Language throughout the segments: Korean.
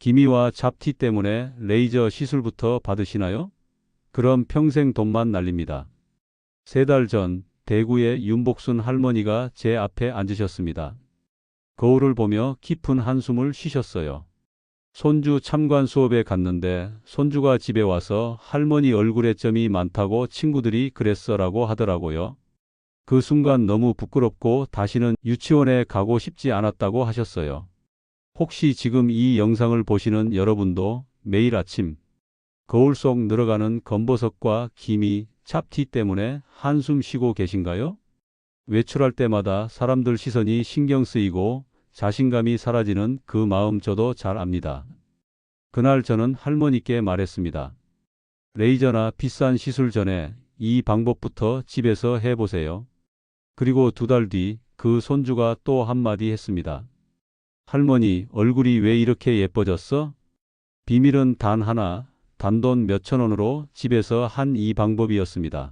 기미와 잡티 때문에 레이저 시술부터 받으시나요? 그럼 평생 돈만 날립니다. 3달 전 대구의 윤복순 할머니가 제 앞에 앉으셨습니다. 거울을 보며 깊은 한숨을 쉬셨어요. 손주 참관 수업에 갔는데 손주가 집에 와서 할머니 얼굴에 점이 많다고 친구들이 그랬어라고 하더라고요. 그 순간 너무 부끄럽고 다시는 유치원에 가고 싶지 않았다고 하셨어요. 혹시 지금 이 영상을 보시는 여러분도 매일 아침 거울 속 늘어가는 검버섯과 기미, 잡티 때문에 한숨 쉬고 계신가요? 외출할 때마다 사람들 시선이 신경 쓰이고 자신감이 사라지는 그 마음 저도 잘 압니다. 그날 저는 할머니께 말했습니다. 레이저나 비싼 시술 전에 이 방법부터 집에서 해보세요. 그리고 2달 뒤 그 손주가 또 한마디 했습니다. 할머니, 얼굴이 왜 이렇게 예뻐졌어? 비밀은 단 하나, 단돈 몇천 원으로 집에서 한 이 방법이었습니다.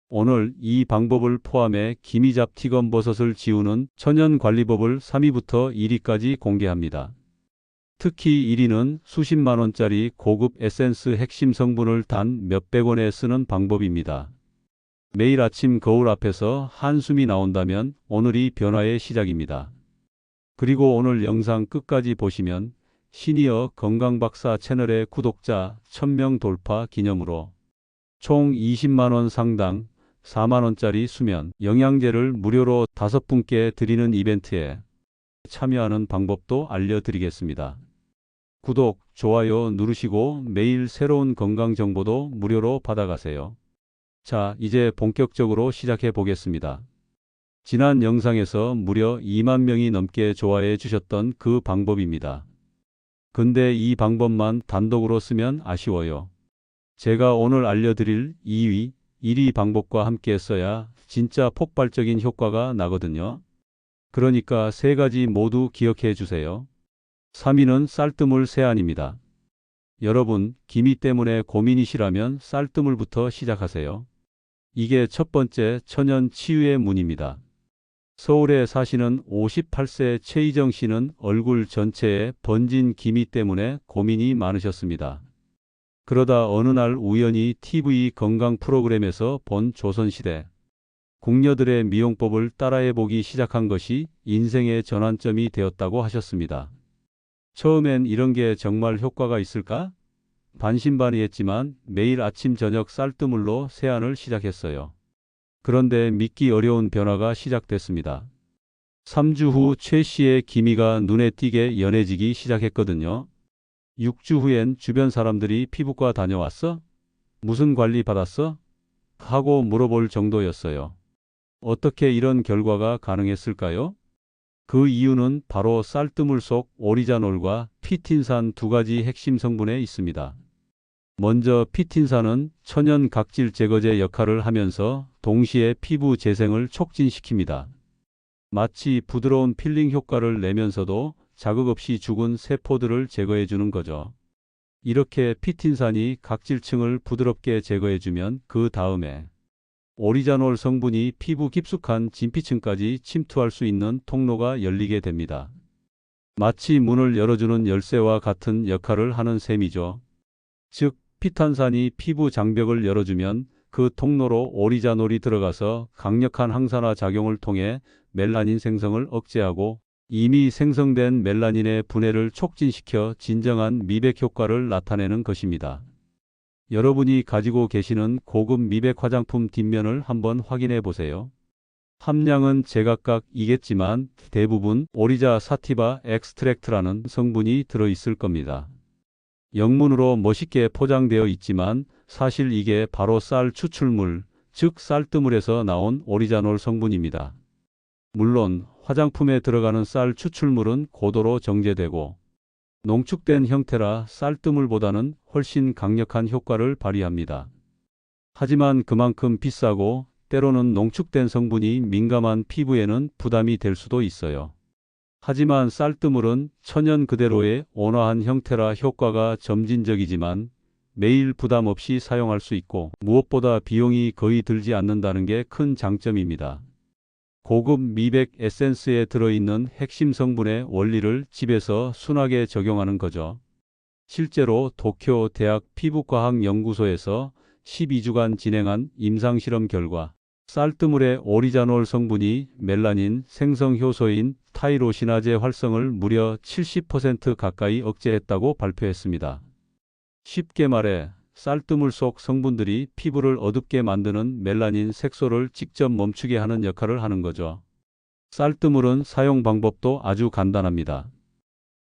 오늘 이 방법을 포함해 기미잡티검버섯을 지우는 천연관리법을 3위부터 1위까지 공개합니다. 특히 1위는 수십만 원짜리 고급 에센스 핵심 성분을 단 몇백 원에 쓰는 방법입니다. 매일 아침 거울 앞에서 한숨이 나온다면 오늘이 변화의 시작입니다. 그리고 오늘 영상 끝까지 보시면 시니어 건강박사 채널의 구독자 1000명 돌파 기념으로 총 20만 원 상당 4만 원짜리 수면 영양제를 무료로 5분께 드리는 이벤트에 참여하는 방법도 알려드리겠습니다. 구독, 좋아요 누르시고 매일 새로운 건강 정보도 무료로 받아가세요. 자, 이제 본격적으로 시작해 보겠습니다. 지난 영상에서 무려 2만 명이 넘게 좋아해 주셨던 그 방법입니다. 근데 이 방법만 단독으로 쓰면 아쉬워요. 제가 오늘 알려드릴 2위, 1위 방법과 함께 써야 진짜 폭발적인 효과가 나거든요. 그러니까 3가지 모두 기억해 주세요. 3위는 쌀뜨물 세안입니다. 여러분, 기미 때문에 고민이시라면 쌀뜨물부터 시작하세요. 이게 첫 번째 천연 치유의 문입니다. 서울에 사시는 58세 최희정 씨는 얼굴 전체에 번진 기미 때문에 고민이 많으셨습니다. 그러다 어느 날 우연히 TV 건강 프로그램에서 본 조선시대 궁녀들의 미용법을 따라해보기 시작한 것이 인생의 전환점이 되었다고 하셨습니다. 처음엔 이런 게 정말 효과가 있을까? 반신반의했지만 매일 아침 저녁 쌀뜨물로 세안을 시작했어요. 그런데 믿기 어려운 변화가 시작됐습니다. 3주 후 최 씨의 기미가 눈에 띄게 연해지기 시작했거든요. 6주 후엔 주변 사람들이 피부과 다녀왔어? 무슨 관리 받았어? 하고 물어볼 정도였어요. 어떻게 이런 결과가 가능했을까요? 그 이유는 바로 쌀뜨물 속 오리자놀과 피틴산 2가지 핵심 성분에 있습니다. 먼저 피틴산은 천연 각질 제거제 역할을 하면서 동시에 피부 재생을 촉진시킵니다. 마치 부드러운 필링 효과를 내면서도 자극 없이 죽은 세포들을 제거해주는 거죠. 이렇게 피틴산이 각질층을 부드럽게 제거해주면 그 다음에 오리자놀 성분이 피부 깊숙한 진피층까지 침투할 수 있는 통로가 열리게 됩니다. 마치 문을 열어주는 열쇠와 같은 역할을 하는 셈이죠. 즉, 피탄산이 피부 장벽을 열어주면 그 통로로 오리자놀이 들어가서 강력한 항산화 작용을 통해 멜라닌 생성을 억제하고 이미 생성된 멜라닌의 분해를 촉진시켜 진정한 미백 효과를 나타내는 것입니다. 여러분이 가지고 계시는 고급 미백 화장품 뒷면을 한번 확인해 보세요. 함량은 제각각이겠지만 대부분 오리자 사티바 엑스트랙트라는 성분이 들어있을 겁니다. 영문으로 멋있게 포장되어 있지만 사실 이게 바로 쌀 추출물, 즉 쌀뜨물에서 나온 오리자놀 성분입니다. 물론 화장품에 들어가는 쌀 추출물은 고도로 정제되고 농축된 형태라 쌀뜨물보다는 훨씬 강력한 효과를 발휘합니다. 하지만 그만큼 비싸고 때로는 농축된 성분이 민감한 피부에는 부담이 될 수도 있어요. 하지만 쌀뜨물은 천연 그대로의 온화한 형태라 효과가 점진적이지만 매일 부담 없이 사용할 수 있고 무엇보다 비용이 거의 들지 않는다는 게 큰 장점입니다. 고급 미백 에센스에 들어있는 핵심 성분의 원리를 집에서 순하게 적용하는 거죠. 실제로 도쿄 대학 피부과학연구소에서 12주간 진행한 임상실험 결과 쌀뜨물의 오리자놀 성분이 멜라닌 생성 효소인 타이로시나제 활성을 무려 70% 가까이 억제했다고 발표했습니다. 쉽게 말해 쌀뜨물 속 성분들이 피부를 어둡게 만드는 멜라닌 색소를 직접 멈추게 하는 역할을 하는 거죠. 쌀뜨물은 사용 방법도 아주 간단합니다.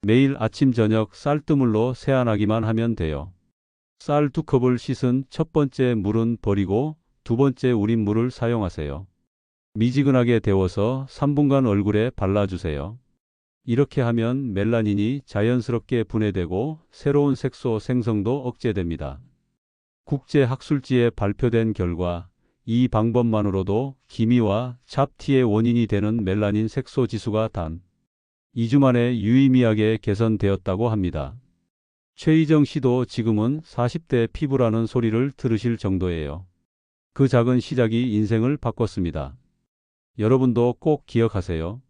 매일 아침 저녁 쌀뜨물로 세안하기만 하면 돼요. 쌀 2컵을 씻은 첫 번째 물은 버리고 두 번째 우린 물을 사용하세요. 미지근하게 데워서 3분간 얼굴에 발라주세요. 이렇게 하면 멜라닌이 자연스럽게 분해되고 새로운 색소 생성도 억제됩니다. 국제학술지에 발표된 결과 이 방법만으로도 기미와 잡티의 원인이 되는 멜라닌 색소 지수가 단 2주 만에 유의미하게 개선되었다고 합니다. 최희정 씨도 지금은 40대 피부라는 소리를 들으실 정도예요. 그 작은 시작이 인생을 바꿨습니다. 여러분도 꼭 기억하세요.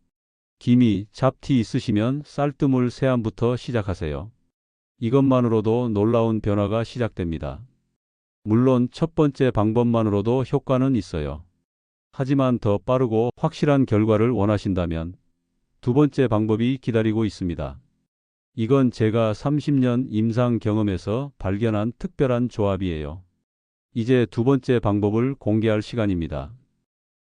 기미, 잡티 있으시면 쌀뜨물 세안부터 시작하세요. 이것만으로도 놀라운 변화가 시작됩니다. 물론 첫 번째 방법만으로도 효과는 있어요. 하지만 더 빠르고 확실한 결과를 원하신다면 두 번째 방법이 기다리고 있습니다. 이건 제가 30년 임상 경험에서 발견한 특별한 조합이에요. 이제 두 번째 방법을 공개할 시간입니다.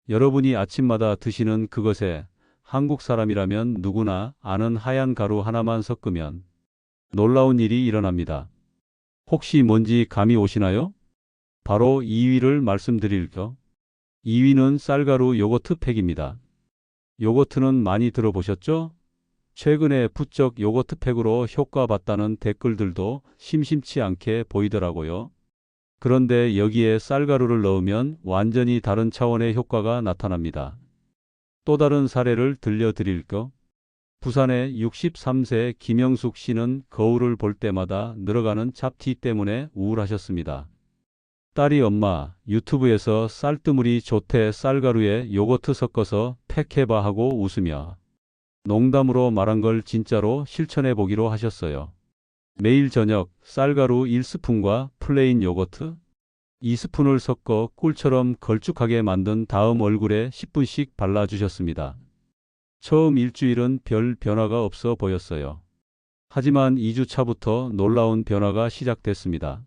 여러분이 아침마다 드시는 그것에 한국 사람이라면 누구나 아는 하얀 가루 하나만 섞으면 놀라운 일이 일어납니다. 혹시 뭔지 감이 오시나요? 바로 2위를 말씀드릴게요. 2위는 쌀가루 요거트 팩입니다. 요거트는 많이 들어보셨죠? 최근에 부쩍 요거트 팩으로 효과 봤다는 댓글들도 심심치 않게 보이더라고요. 그런데 여기에 쌀가루를 넣으면 완전히 다른 차원의 효과가 나타납니다. 또 다른 사례를 들려드릴게요. 부산의 63세 김영숙 씨는 거울을 볼 때마다 늘어가는 잡티 때문에 우울하셨습니다. 딸이 엄마 유튜브에서 쌀뜨물이 좋대 쌀가루에 요거트 섞어서 팩해봐 하고 웃으며 농담으로 말한 걸 진짜로 실천해 보기로 하셨어요. 매일 저녁 쌀가루 1스푼과 플레인 요거트 2스푼을 섞어 꿀처럼 걸쭉하게 만든 다음 얼굴에 10분씩 발라주셨습니다. 처음 일주일은 별 변화가 없어 보였어요. 하지만 2주 차부터 놀라운 변화가 시작됐습니다.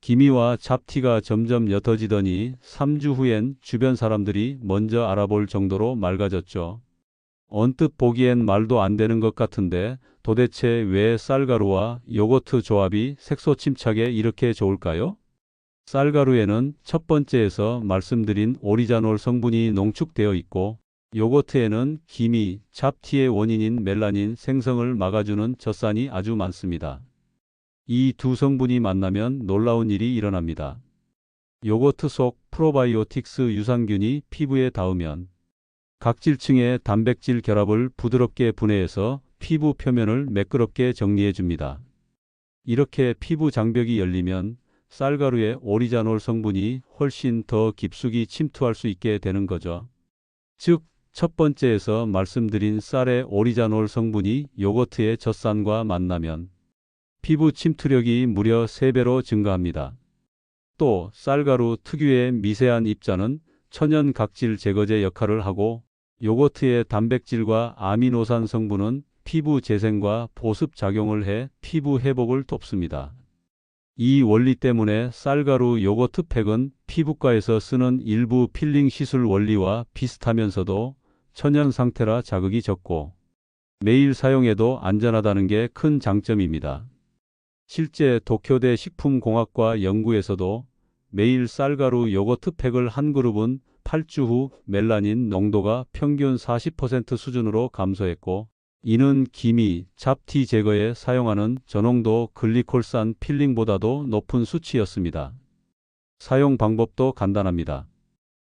기미와 잡티가 점점 옅어지더니 3주 후엔 주변 사람들이 먼저 알아볼 정도로 맑아졌죠. 언뜻 보기엔 말도 안 되는 것 같은데 도대체 왜 쌀가루와 요거트 조합이 색소 침착에 이렇게 좋을까요? 쌀가루에는 첫 번째에서 말씀드린 오리자놀 성분이 농축되어 있고 요거트에는 기미, 잡티의 원인인 멜라닌 생성을 막아주는 젖산이 아주 많습니다. 이 두 성분이 만나면 놀라운 일이 일어납니다. 요거트 속 프로바이오틱스 유산균이 피부에 닿으면 각질층의 단백질 결합을 부드럽게 분해해서 피부 표면을 매끄럽게 정리해 줍니다. 이렇게 피부 장벽이 열리면 쌀가루의 오리자놀 성분이 훨씬 더 깊숙이 침투할 수 있게 되는 거죠. 즉, 첫 번째에서 말씀드린 쌀의 오리자놀 성분이 요거트의 젖산과 만나면 피부 침투력이 무려 3배로 증가합니다. 또 쌀가루 특유의 미세한 입자는 천연 각질 제거제 역할을 하고 요거트의 단백질과 아미노산 성분은 피부 재생과 보습 작용을 해 피부 회복을 돕습니다. 이 원리 때문에 쌀가루 요거트 팩은 피부과에서 쓰는 일부 필링 시술 원리와 비슷하면서도 천연 상태라 자극이 적고 매일 사용해도 안전하다는 게 큰 장점입니다. 실제 도쿄대 식품공학과 연구에서도 매일 쌀가루 요거트 팩을 한 그룹은 8주 후 멜라닌 농도가 평균 40% 수준으로 감소했고 이는 기미, 잡티 제거에 사용하는 저농도 글리콜산 필링보다도 높은 수치였습니다. 사용 방법도 간단합니다.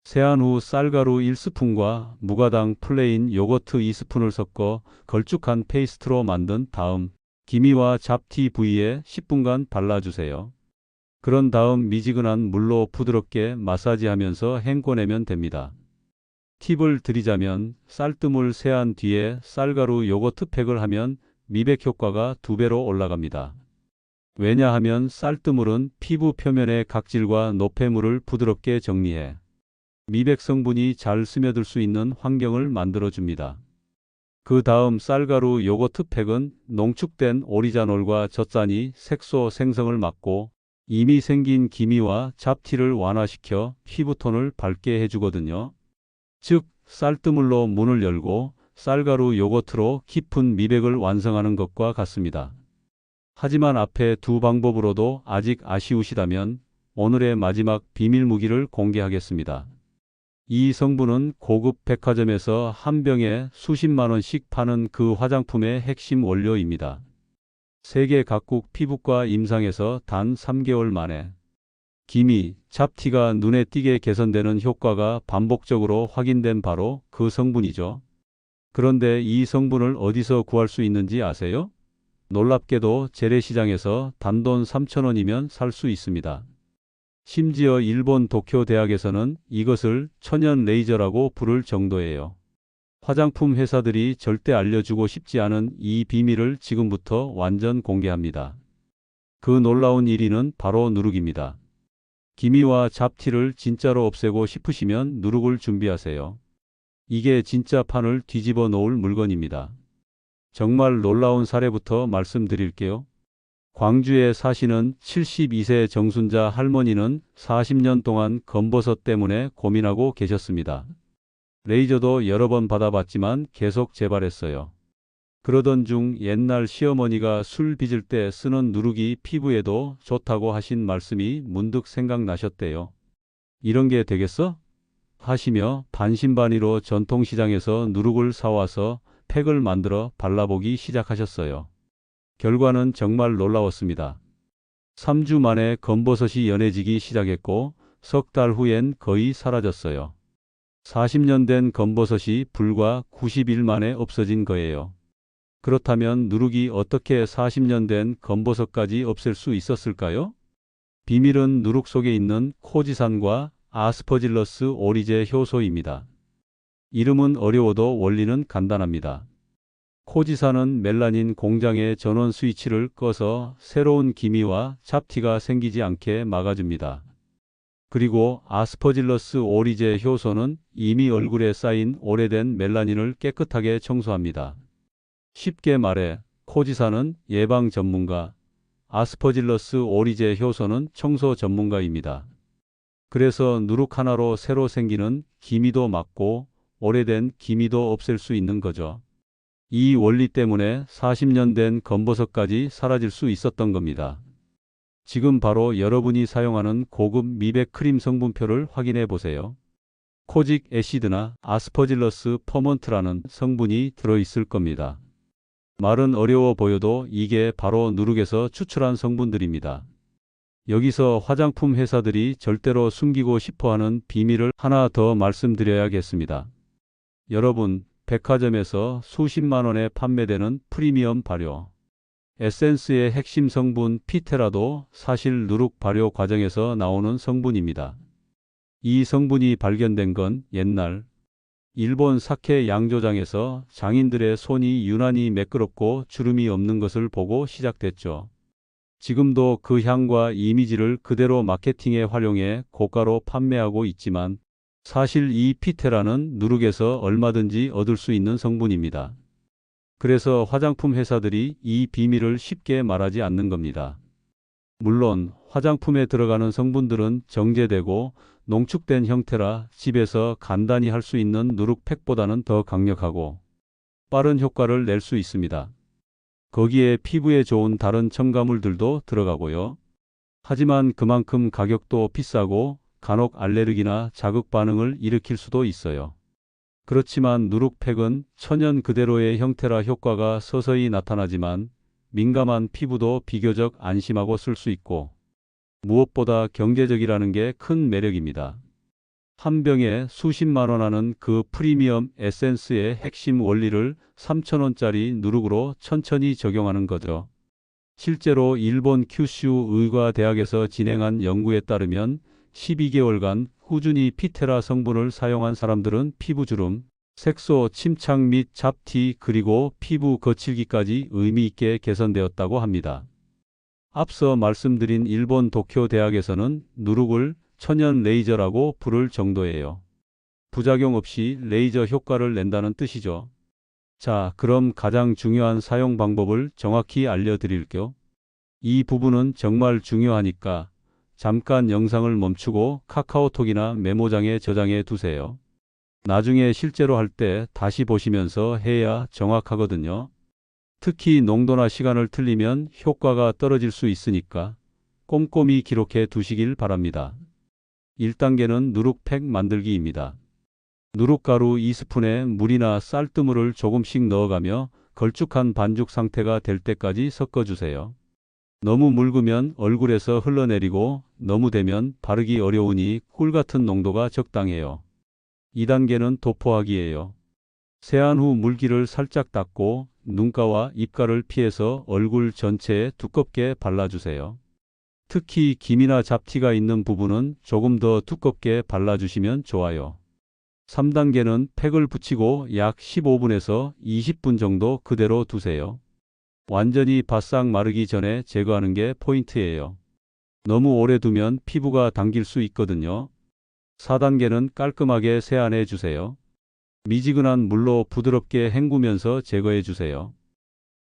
세안 후 쌀가루 1스푼과 무가당 플레인 요거트 2스푼을 섞어 걸쭉한 페이스트로 만든 다음 기미와 잡티 부위에 10분간 발라주세요. 그런 다음 미지근한 물로 부드럽게 마사지하면서 헹궈내면 됩니다. 팁을 드리자면 쌀뜨물 세안 뒤에 쌀가루 요거트 팩을 하면 미백 효과가 2배로 올라갑니다. 왜냐하면 쌀뜨물은 피부 표면의 각질과 노폐물을 부드럽게 정리해 미백 성분이 잘 스며들 수 있는 환경을 만들어줍니다. 그 다음 쌀가루 요거트 팩은 농축된 오리자놀과 젖산이 색소 생성을 막고 이미 생긴 기미와 잡티를 완화시켜 피부톤을 밝게 해주거든요. 즉, 쌀뜨물로 문을 열고 쌀가루 요거트로 깊은 미백을 완성하는 것과 같습니다. 하지만 앞에 두 방법으로도 아직 아쉬우시다면 오늘의 마지막 비밀 무기를 공개하겠습니다. 이 성분은 고급 백화점에서 한 병에 수십만 원씩 파는 그 화장품의 핵심 원료입니다. 세계 각국 피부과 임상에서 단 3개월 만에 기미, 잡티가 눈에 띄게 개선되는 효과가 반복적으로 확인된 바로 그 성분이죠. 그런데 이 성분을 어디서 구할 수 있는지 아세요? 놀랍게도 재래시장에서 단돈 3,000원이면 살 수 있습니다. 심지어 일본 도쿄 대학에서는 이것을 천연 레이저라고 부를 정도예요. 화장품 회사들이 절대 알려주고 싶지 않은 이 비밀을 지금부터 완전 공개합니다. 그 놀라운 1위는 바로 누룩입니다. 기미와 잡티를 진짜로 없애고 싶으시면 누룩을 준비하세요. 이게 진짜 판을 뒤집어 놓을 물건입니다. 정말 놀라운 사례부터 말씀드릴게요. 광주에 사시는 72세 정순자 할머니는 40년 동안 검버섯 때문에 고민하고 계셨습니다. 레이저도 여러 번 받아봤지만 계속 재발했어요. 그러던 중 옛날 시어머니가 술 빚을 때 쓰는 누룩이 피부에도 좋다고 하신 말씀이 문득 생각나셨대요. 이런 게 되겠어? 하시며 반신반의로 전통시장에서 누룩을 사와서 팩을 만들어 발라보기 시작하셨어요. 결과는 정말 놀라웠습니다. 3주 만에 검버섯이 연해지기 시작했고 석 달 후엔 거의 사라졌어요. 40년 된 검버섯이 불과 90일 만에 없어진 거예요. 그렇다면 누룩이 어떻게 40년 된 검버섯까지 없앨 수 있었을까요? 비밀은 누룩 속에 있는 코지산과 아스퍼질러스 오리제 효소입니다. 이름은 어려워도 원리는 간단합니다. 코지산은 멜라닌 공장의 전원 스위치를 꺼서 새로운 기미와 잡티가 생기지 않게 막아줍니다. 그리고 아스퍼질러스 오리제 효소는 이미 얼굴에 쌓인 오래된 멜라닌을 깨끗하게 청소합니다. 쉽게 말해 코지산은 예방 전문가, 아스퍼질러스 오리제 효소는 청소 전문가입니다. 그래서 누룩 하나로 새로 생기는 기미도 막고 오래된 기미도 없앨 수 있는 거죠. 이 원리 때문에 40년 된 검버섯까지 사라질 수 있었던 겁니다. 지금 바로 여러분이 사용하는 고급 미백 크림 성분표를 확인해 보세요. 코직 애시드나 아스퍼질러스 퍼먼트라는 성분이 들어있을 겁니다. 말은 어려워 보여도 이게 바로 누룩에서 추출한 성분들입니다. 여기서 화장품 회사들이 절대로 숨기고 싶어하는 비밀을 하나 더 말씀드려야겠습니다. 여러분, 백화점에서 수십만 원에 판매되는 프리미엄 발효 에센스의 핵심 성분 피테라도 사실 누룩 발효 과정에서 나오는 성분입니다. 이 성분이 발견된 건 옛날 일본 사케 양조장에서 장인들의 손이 유난히 매끄럽고 주름이 없는 것을 보고 시작됐죠. 지금도 그 향과 이미지를 그대로 마케팅에 활용해 고가로 판매하고 있지만 사실 이 피테라는 누룩에서 얼마든지 얻을 수 있는 성분입니다. 그래서 화장품 회사들이 이 비밀을 쉽게 말하지 않는 겁니다. 물론 화장품에 들어가는 성분들은 정제되고 농축된 형태라 집에서 간단히 할 수 있는 누룩팩보다는 더 강력하고 빠른 효과를 낼 수 있습니다. 거기에 피부에 좋은 다른 첨가물들도 들어가고요. 하지만 그만큼 가격도 비싸고 간혹 알레르기나 자극 반응을 일으킬 수도 있어요. 그렇지만 누룩팩은 천연 그대로의 형태라 효과가 서서히 나타나지만 민감한 피부도 비교적 안심하고 쓸 수 있고 무엇보다 경제적이라는 게 큰 매력입니다. 한 병에 수십만 원 하는 그 프리미엄 에센스의 핵심 원리를 3,000원짜리 누룩으로 천천히 적용하는 거죠. 실제로 일본 큐슈 의과대학에서 진행한 연구에 따르면 12개월간 꾸준히 피테라 성분을 사용한 사람들은 피부주름, 색소, 침착 및 잡티 그리고 피부 거칠기까지 의미 있게 개선되었다고 합니다. 앞서 말씀드린 일본 도쿄 대학에서는 누룩을 천연 레이저라고 부를 정도예요. 부작용 없이 레이저 효과를 낸다는 뜻이죠. 자, 그럼 가장 중요한 사용 방법을 정확히 알려드릴게요. 이 부분은 정말 중요하니까 잠깐 영상을 멈추고 카카오톡이나 메모장에 저장해 두세요. 나중에 실제로 할 때 다시 보시면서 해야 정확하거든요. 특히 농도나 시간을 틀리면 효과가 떨어질 수 있으니까 꼼꼼히 기록해 두시길 바랍니다. 1단계는 누룩팩 만들기입니다. 누룩가루 2스푼에 물이나 쌀뜨물을 조금씩 넣어가며 걸쭉한 반죽 상태가 될 때까지 섞어주세요. 너무 묽으면 얼굴에서 흘러내리고 너무 되면 바르기 어려우니 꿀 같은 농도가 적당해요. 2단계는 도포하기예요. 세안 후 물기를 살짝 닦고 눈가와 입가를 피해서 얼굴 전체에 두껍게 발라주세요. 특히 김이나 잡티가 있는 부분은 조금 더 두껍게 발라주시면 좋아요. 3단계는 팩을 붙이고 약 15분에서 20분 정도 그대로 두세요. 완전히 바싹 마르기 전에 제거하는 게 포인트예요. 너무 오래 두면 피부가 당길 수 있거든요. 4단계는 깔끔하게 세안해 주세요. 미지근한 물로 부드럽게 헹구면서 제거해 주세요.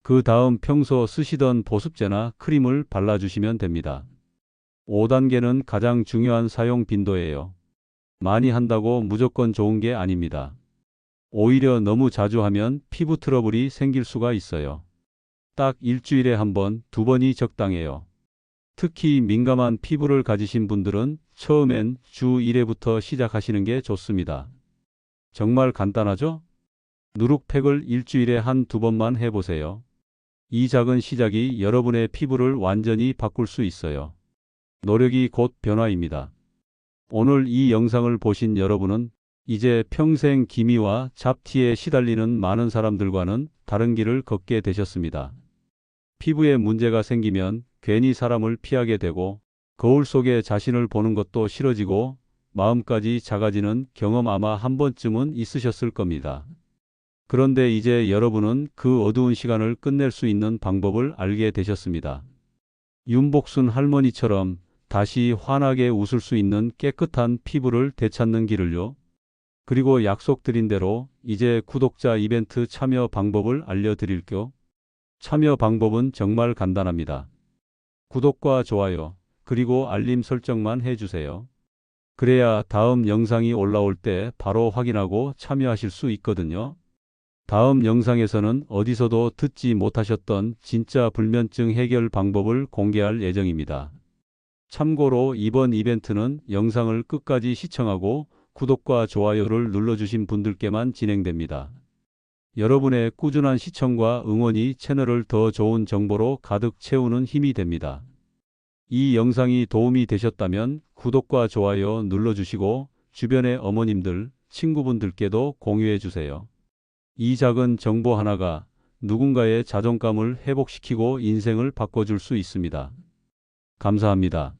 그 다음 평소 쓰시던 보습제나 크림을 발라주시면 됩니다. 5단계는 가장 중요한 사용 빈도예요. 많이 한다고 무조건 좋은 게 아닙니다. 오히려 너무 자주 하면 피부 트러블이 생길 수가 있어요. 딱 일주일에 한 번, 두 번이 적당해요. 특히 민감한 피부를 가지신 분들은 처음엔 주 1회부터 시작하시는 게 좋습니다. 정말 간단하죠? 누룩팩을 일주일에 한두 번만 해보세요. 이 작은 시작이 여러분의 피부를 완전히 바꿀 수 있어요. 노력이 곧 변화입니다. 오늘 이 영상을 보신 여러분은 이제 평생 기미와 잡티에 시달리는 많은 사람들과는 다른 길을 걷게 되셨습니다. 피부에 문제가 생기면 괜히 사람을 피하게 되고 거울 속에 자신을 보는 것도 싫어지고 마음까지 작아지는 경험 아마 한 번쯤은 있으셨을 겁니다. 그런데 이제 여러분은 그 어두운 시간을 끝낼 수 있는 방법을 알게 되셨습니다. 윤복순 할머니처럼 다시 환하게 웃을 수 있는 깨끗한 피부를 되찾는 길을요. 그리고 약속드린 대로 이제 구독자 이벤트 참여 방법을 알려드릴게요. 참여 방법은 정말 간단합니다. 구독과 좋아요, 그리고 알림 설정만 해주세요. 그래야 다음 영상이 올라올 때 바로 확인하고 참여하실 수 있거든요. 다음 영상에서는 어디서도 듣지 못하셨던 진짜 불면증 해결 방법을 공개할 예정입니다. 참고로 이번 이벤트는 영상을 끝까지 시청하고 구독과 좋아요를 눌러주신 분들께만 진행됩니다. 여러분의 꾸준한 시청과 응원이 채널을 더 좋은 정보로 가득 채우는 힘이 됩니다. 이 영상이 도움이 되셨다면 구독과 좋아요 눌러주시고 주변의 어머님들, 친구분들께도 공유해 주세요. 이 작은 정보 하나가 누군가의 자존감을 회복시키고 인생을 바꿔줄 수 있습니다. 감사합니다.